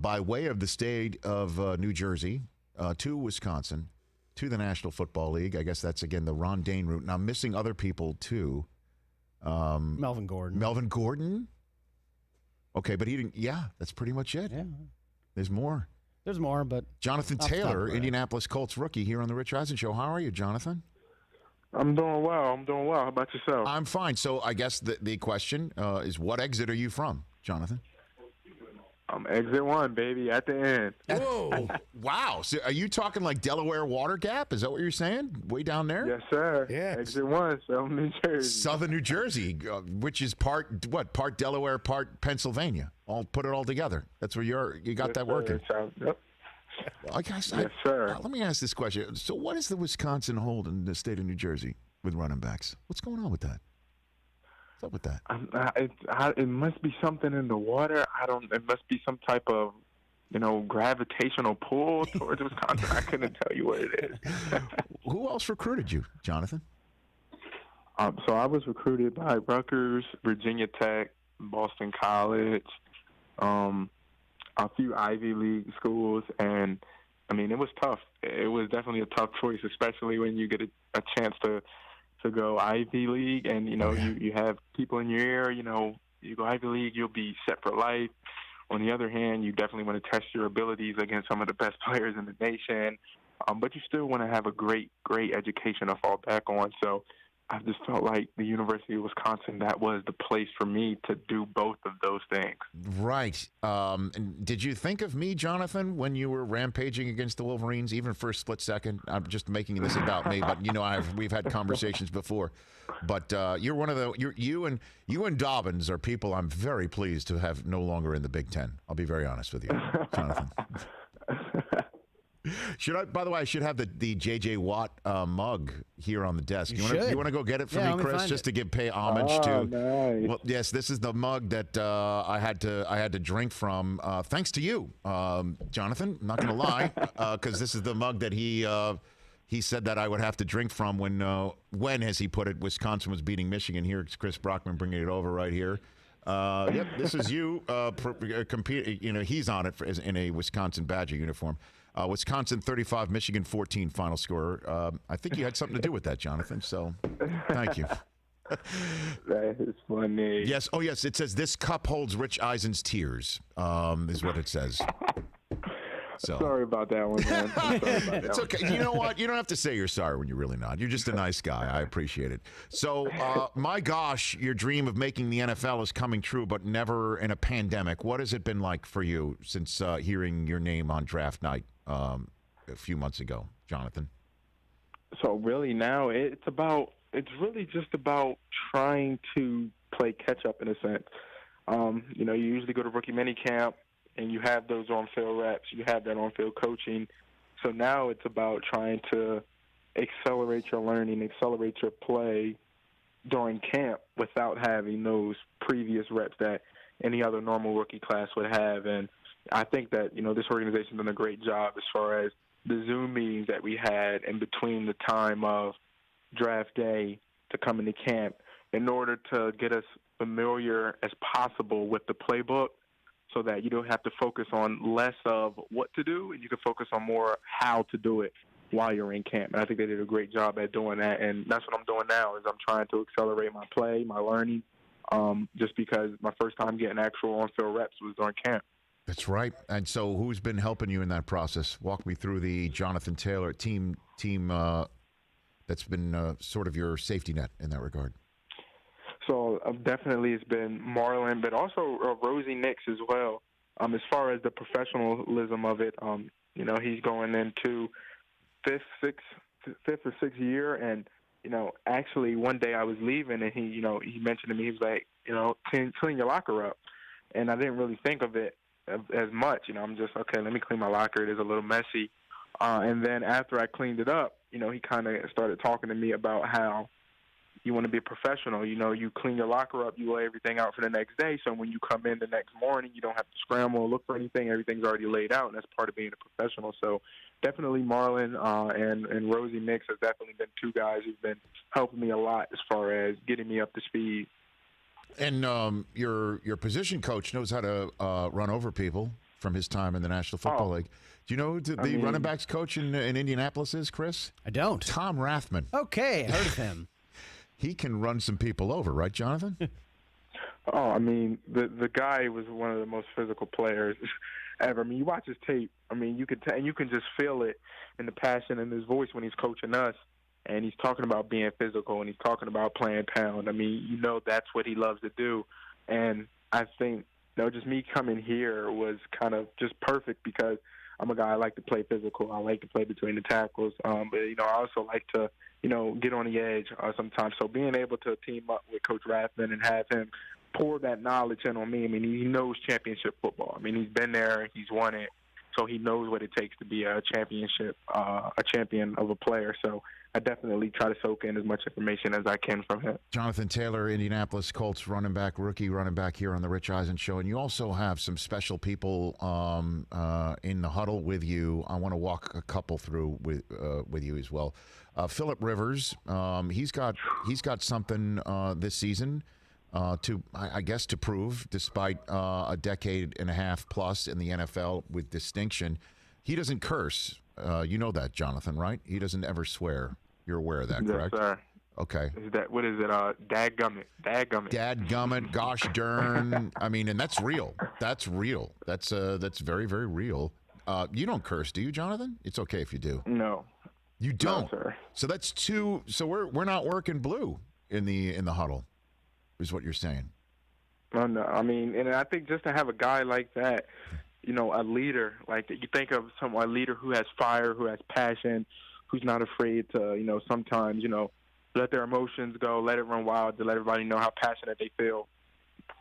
by way of the state of New Jersey to Wisconsin to the National Football League. I guess that's, again, the Ron Dane route. Now, I'm missing other people, too. Melvin Gordon. Melvin Gordon? Okay, but he didn't. Yeah, that's pretty much it. Yeah. There's more. There's more, but... Jonathan Taylor, Indianapolis Colts rookie, here on the Rich Eisen Show. How are you, Jonathan? I'm doing well. How about yourself? I'm fine. So I guess the question is, what exit are you from, Jonathan? I'm exit 1, baby, at the end. Whoa. Wow. So are you talking like Delaware Water Gap? Is that what you're saying? Way down there? Yes, sir. Yeah. Exit 1, Southern New Jersey. Southern New Jersey, which is part Delaware, part Pennsylvania. Put it all together. That's where you got that working. Yep. Yes, sir. Let me ask this question. So what does the Wisconsin hold in the state of New Jersey with running backs? What's going on with that? What's up with that? It must be something in the water. It must be some type of, gravitational pull towards Wisconsin. I couldn't tell you what it is. Who else recruited you, Jonathan? So I was recruited by Rutgers, Virginia Tech, Boston College, a few Ivy League schools, and it was tough. It was definitely a tough choice, especially when you get a chance to go Ivy League, and you have people in your ear. You go Ivy League, you'll be set for life. On the other hand, you definitely want to test your abilities against some of the best players in the nation, but you still want to have a great education to fall back on. So I just felt like the University of Wisconsin, that was the place for me to do both of those things. Right. And did you think of me, Jonathan, when you were rampaging against the Wolverines, even for a split second? I'm just making this about me, but we've had conversations before. But you're one of you and Dobbins are people I'm very pleased to have no longer in the Big Ten. I'll be very honest with you, Jonathan. By the way, I should have the J.J. Watt mug here on the desk. You want to go get it for me, Chris, just to pay homage to? Nice. Well, yes, this is the mug that I had to drink from. Thanks to you, Jonathan. I'm not going to lie, because this is the mug that he said that I would have to drink from when, as he put it, Wisconsin was beating Michigan. Here's Chris Brockman bringing it over right here. Yep, this is you competing. He's on it in a Wisconsin Badger uniform. Wisconsin 35, Michigan 14 final score. I think you had something to do with that, Jonathan. So thank you. That is funny. Yes. Oh, yes. It says this cup holds Rich Eisen's tears. Is what it says. So. Sorry about that one, man. It's okay. You know what? You don't have to say you're sorry when you're really not. You're just a nice guy. I appreciate it. So, my gosh, your dream of making the NFL is coming true, but never in a pandemic. What has it been like for you since hearing your name on draft night a few months ago, Jonathan? So really now it's really just about trying to play catch up in a sense. You usually go to rookie minicamp, and you have those on-field reps, you have that on-field coaching. So now it's about trying to accelerate your learning, accelerate your play during camp without having those previous reps that any other normal rookie class would have. And I think that, this organization's done a great job as far as the Zoom meetings that we had in between the time of draft day to come into camp in order to get us familiar as possible with the playbook, so that you don't have to focus on less of what to do, and you can focus on more how to do it while you're in camp. And I think they did a great job at doing that, and that's what I'm doing now is I'm trying to accelerate my play, my learning, just because my first time getting actual on-field reps was during camp. That's right. And so who's been helping you in that process? Walk me through the Jonathan Taylor team that's been sort of your safety net in that regard. So definitely it's been Marlon, but also Rosie Nix as well. As far as the professionalism of it, he's going into fifth or sixth year, and actually one day I was leaving, and he mentioned to me, he was like, clean your locker up, and I didn't really think of it as much. I'm just okay. Let me clean my locker. It is a little messy, and then after I cleaned it up, he kind of started talking to me about how you want to be a professional. You clean your locker up, you lay everything out for the next day, so when you come in the next morning, you don't have to scramble or look for anything. Everything's already laid out, and that's part of being a professional. So definitely Marlon and Rosie Nix have definitely been two guys who've been helping me a lot as far as getting me up to speed. And your position coach knows how to run over people from his time in the National Football League. Do you know who the running backs coach in Indianapolis is, Chris? I don't. Tom Rathman. Okay, heard of him. He can run some people over, right, Jonathan? Oh, I mean, the guy was one of the most physical players ever. I mean, you watch his tape. I mean, you can and you can just feel it in the passion in his voice when he's coaching us, and he's talking about being physical and he's talking about playing pound. I mean, you know, that's what he loves to do, and I think just me coming here was kind of just perfect because I'm a guy I like to play physical. I like to play between the tackles, but I also like to get on the edge sometimes. So being able to team up with Coach Rathman and have him pour that knowledge in on me. I mean, he knows championship football. I mean, he's been there, he's won it, so he knows what it takes to be a champion of a player. So I definitely try to soak in as much information as I can from him. Jonathan Taylor, Indianapolis Colts rookie running back here on the Rich Eisen Show. And you also have some special people in the huddle with you. I want to walk a couple through with you as well. Phillip Rivers, he's got something this season to prove, despite a decade and a half plus in the NFL with distinction. He doesn't curse. You know that, Jonathan, right? He doesn't ever swear. You're aware of that, correct? Yes, sir. Okay. What is it? Dadgummit. Dadgummit, gosh darn. I mean, and that's real. That's real. That's very, very real. You don't curse, do you, Jonathan? It's okay if you do. No. You don't? No, sir. So that's two. So we're not working blue in the huddle, is what you're saying. Oh, no. I mean, and I think just to have a guy like that, a leader like that, you think of a leader who has fire, who has passion, who's not afraid to, sometimes, let their emotions go, let it run wild, to let everybody know how passionate they feel.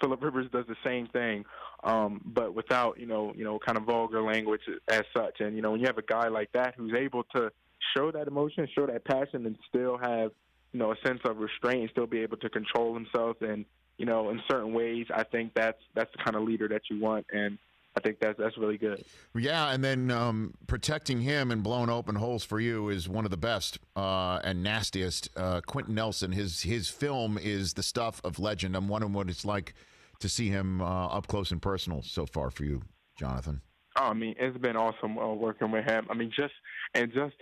Phillip Rivers does the same thing, but without, kind of vulgar language as such. And, when you have a guy like that who's able to show that emotion, show that passion, and still have, a sense of restraint and still be able to control himself and, in certain ways, I think that's the kind of leader that you want. And I think that's really good. Yeah, and then protecting him and blowing open holes for you is one of the best and nastiest. Quentin Nelson, his film is the stuff of legend. I'm wondering what it's like to see him up close and personal so far for you, Jonathan. Oh, I mean, it's been awesome working with him. I mean, just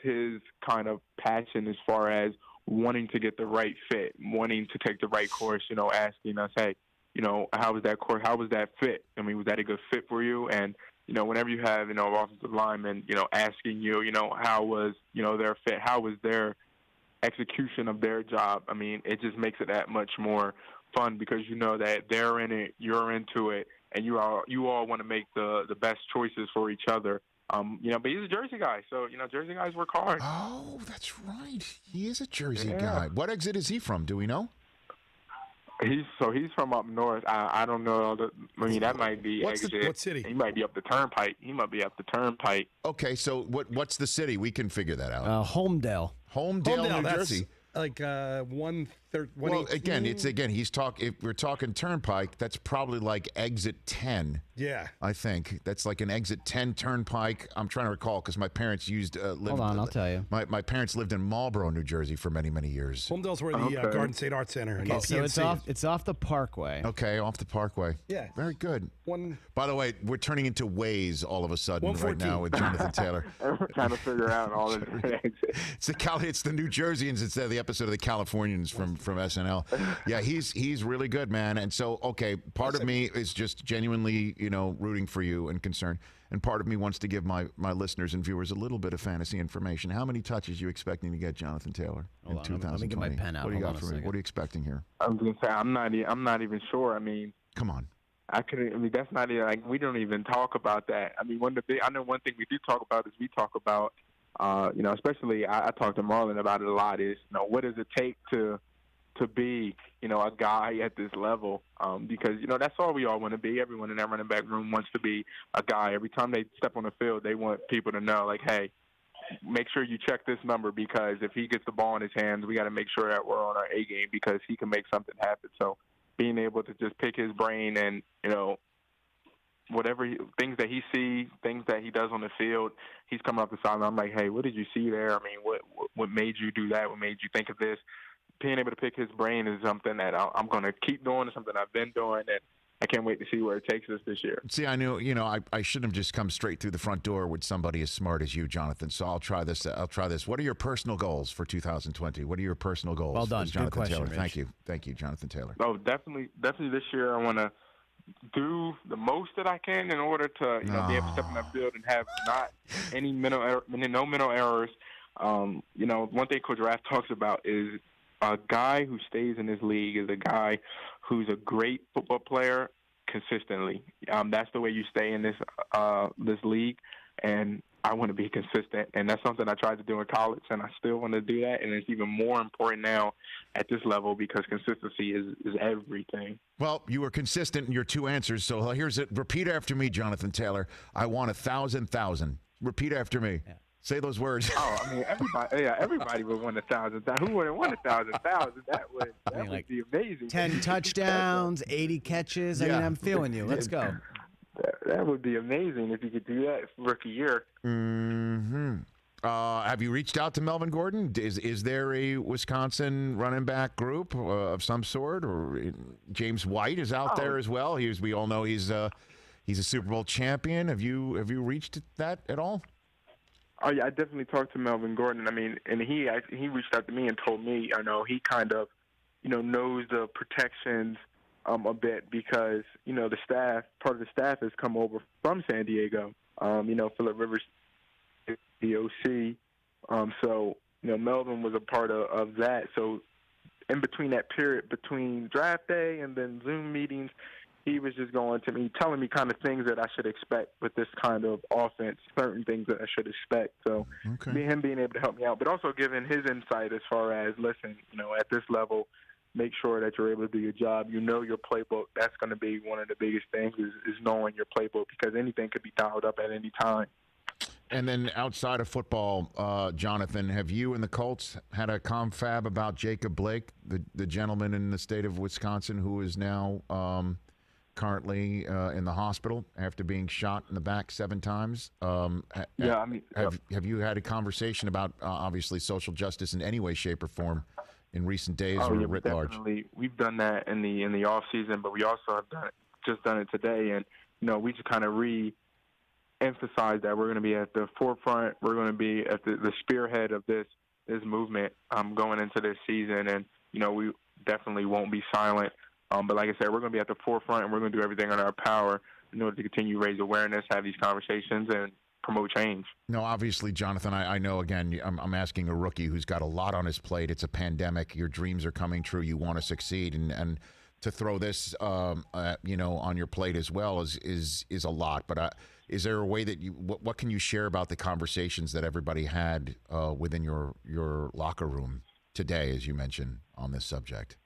his kind of passion as far as wanting to get the right fit, wanting to take the right course, asking us, hey, how was that course? How was that fit? I mean, was that a good fit for you? And, whenever you have, offensive linemen, asking you, how was, their fit? How was their execution of their job? I mean, it just makes it that much more fun because you know that they're in it, you're into it, and you all want to make the best choices for each other. But he's a Jersey guy, so, Jersey guys work hard. Oh, that's right. He is a Jersey guy. What exit is he from? Do we know? He's from up north. I don't know. That might be exit. What city? He might be up the turnpike. Okay, so what's the city? We can figure that out. Holmdel, New Jersey. Like 118. Well, again, if we're talking turnpike, that's probably like exit 10. Yeah. I think that's like an exit 10 turnpike. I'm trying to recall because my parents Hold on, I'll tell you. My parents lived in Marlboro, New Jersey for many, many years. Holmdel's where the Garden State Art Center. Okay, so it's off the Parkway. Okay, off the Parkway. Yeah. Very good. By the way, we're turning into Waze all of a sudden right now with Jonathan Taylor. We're trying to figure out all the different exits. It's the New Jerseyans instead of the episode of the Californians from SNL. Yeah, he's really good, man. And so, okay, part of me is just genuinely, rooting for you and concerned. And part of me wants to give my listeners and viewers a little bit of fantasy information. How many touches are you expecting to get, Jonathan Taylor, in 2020? Let me get my pen out. What do you got for me? What are you expecting here? I was going to say, I'm not even sure. I mean, come on. That's not even, we don't even talk about that. I mean, I know one thing we do talk about is we talk about, especially I talk to Marlon about it a lot is, what does it take to be, a guy at this level, because, that's all we all want to be. Everyone in that running back room wants to be a guy. Every time they step on the field, they want people to know, like, hey, make sure you check this number because if he gets the ball in his hands, we got to make sure that we're on our A game because he can make something happen. So being able to just pick his brain and, whatever things that he sees, things that he does on the field, he's coming up the sideline. I'm like, hey, what did you see there? I mean, what made you do that? What made you think of this? Being able to pick his brain is something that I'm going to keep doing. It's something I've been doing, and I can't wait to see where it takes us this year. See, I knew, I shouldn't have just come straight through the front door with somebody as smart as you, Jonathan. So I'll try this. What are your personal goals for 2020? What are your personal goals? Well done. Jonathan Good question, Taylor. Rich. Thank you, Jonathan Taylor. Oh, definitely this year I want to do the most that I can in order to be able to step in that field and have not any no mental errors. One thing Coach Rath talks about is a guy who stays in this league is a guy who's a great football player consistently. That's the way you stay in this league, and I want to be consistent, and that's something I tried to do in college, and I still want to do that, and it's even more important now at this level because consistency is everything. Well, you were consistent in your two answers, so here's it. Repeat after me, Jonathan Taylor. I want 1,000,000. Repeat after me. Yeah. Say those words. Oh, I mean, everybody would want 1,000,000. Who wouldn't want 1,000,000? That would be amazing. 10 touchdowns, 80 catches. I mean, I'm feeling you. Let's go. That would be amazing if you could do that rookie year. Mm-hmm. Have you reached out to Melvin Gordon? Is there a Wisconsin running back group of some sort? Or James White is out there as well. We all know he's a Super Bowl champion. Have you reached that at all? Oh yeah, I definitely talked to Melvin Gordon. I mean, and he reached out to me and told me, he kind of, knows the protections a bit because part of the staff has come over from San Diego. Phillip Rivers, the OC. So Melvin was a part of that. So in between that period between draft day and then Zoom meetings, he was just going to me, telling me kind of things that I should expect with this kind of offense, certain things that I should expect. So him being able to help me out, but also giving his insight as far as, listen, at this level, make sure that you're able to do your job. Your playbook. That's going to be one of the biggest things is knowing your playbook because anything could be dialed up at any time. And then outside of football, Jonathan, have you and the Colts had a confab about Jacob Blake, the gentleman in the state of Wisconsin who is now currently in the hospital after being shot in the back 7 times? Have you had a conversation about obviously social justice in any way, shape, or form in recent days or writ large? We've done that in the off season, but we also have done it today, and we just kind of re-emphasize that we're going to be at the forefront. We're going to be at the spearhead of this movement going into this season, and we definitely won't be silent. But like I said, we're going to be at the forefront, and we're going to do everything in our power in order to continue to raise awareness, have these conversations, and promote change. No, obviously, Jonathan, I know, again, I'm asking a rookie who's got a lot on his plate. It's a pandemic. Your dreams are coming true. You want to succeed. And to throw this, on your plate as well is a lot. But is there a way that what can you share about the conversations that everybody had within your locker room today, as you mentioned, on this subject?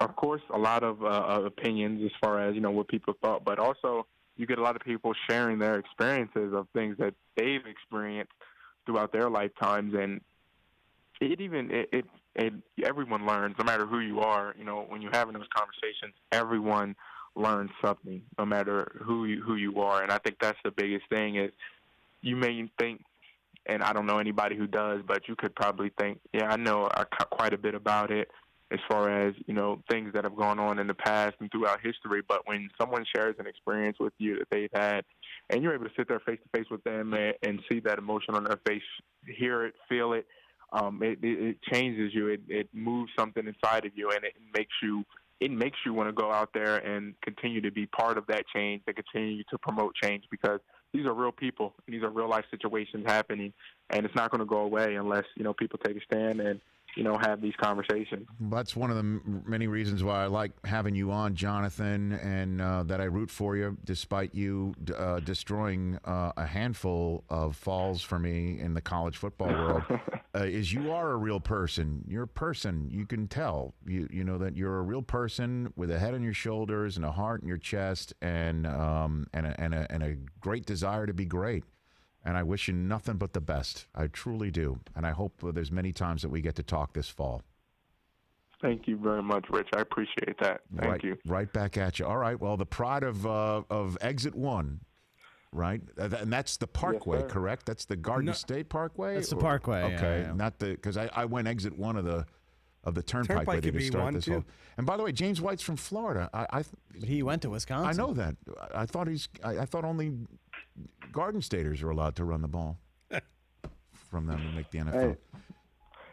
Of course, a lot of opinions as far as what people thought, but also you get a lot of people sharing their experiences of things that they've experienced throughout their lifetimes, and everyone learns, no matter who you are. When you're having those conversations, everyone learns something, no matter who you are, and I think that's the biggest thing. Is you may think, and I don't know anybody who does, but you could probably think, yeah, I know quite a bit about it, as far as, things that have gone on in the past and throughout history. But when someone shares an experience with you that they've had, and you're able to sit there face-to-face with them and see that emotion on their face, hear it, feel it, it changes you. It moves something inside of you, and it makes you want to go out there and continue to be part of that change, and continue to promote change, because these are real people. These are real-life situations happening, and it's not going to go away unless, people take a stand and, have these conversations. That's one of the many reasons why I like having you on, Jonathan, and that I root for you, despite you destroying a handful of falls for me in the college football world, is you are a real person. You're a person. You can tell. You know that you're a real person with a head on your shoulders and a heart in your chest and a great desire to be great. And I wish you nothing but the best. I truly do. And I hope there's many times that we get to talk this fall. Thank you very much, Rich. I appreciate that. Thank you. Right back at you. All right. Well, the pride of Exit 1, right? And that's the Parkway, yes, correct? That's the Garden State Parkway? That's the Parkway. Okay. Yeah. Not the, because I went Exit 1 of the Turnpike where they could could be start one, this too. whole. And by the way, James White's from Florida. But he went to Wisconsin. I know that. I thought only Garden Staters are allowed to run the ball from them to make the NFL. Hey,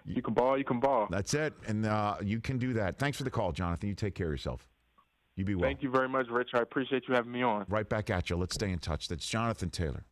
you can ball, you can ball. That's it, and you can do that. Thanks for the call, Jonathan. You take care of yourself. You be well. Thank you very much, Rich. I appreciate you having me on. Right back at you. Let's stay in touch. That's Jonathan Taylor.